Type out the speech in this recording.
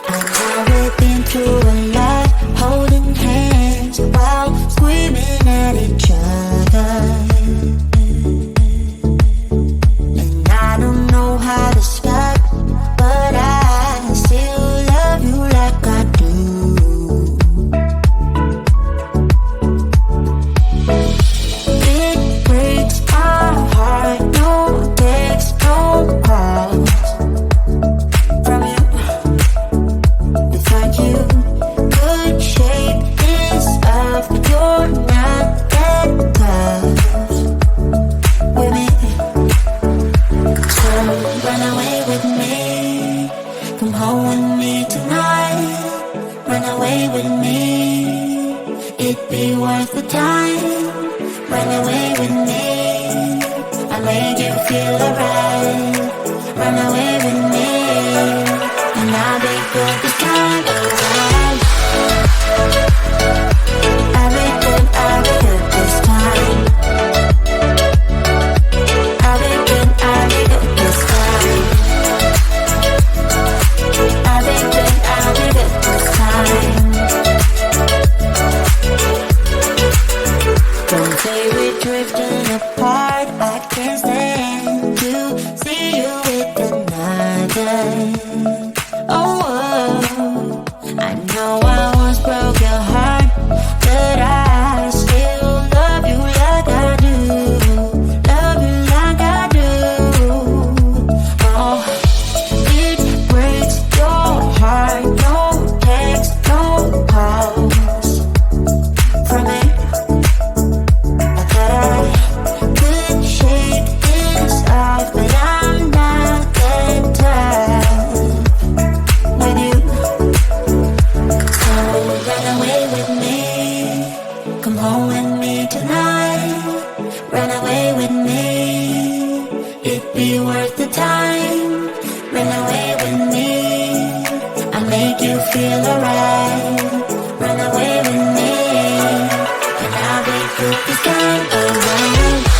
I know we've been through a lot, holding hands while screaming at each other. And I don't know how to stop, but I still love you like I do. It breaks my heart, no text, no calls from you. Without you, good shape is off, but you're not that close with me. So run away with me, come home with me tonight. Run away with me, it'd be worth the time. Run away with me, I made you feel alright. Run away with me, and I'll be good this time around. I'll be good this time. I'll be good this time. I'll be good this time. Don't say we're drifting apart, I can't stand to see you with another. Oh, I know I once broke your heart, but I still love you like I do. Love you like I do. Oh, it breaks your heart, no text, no calls from me. I thought I could shake this off, but I'm not that tough with you. So run away with me, come home with me tonight. Run away with me, it'd be worth the time. Run away with me, I'll make you feel alright. Run away with me, and I'll be good this time around.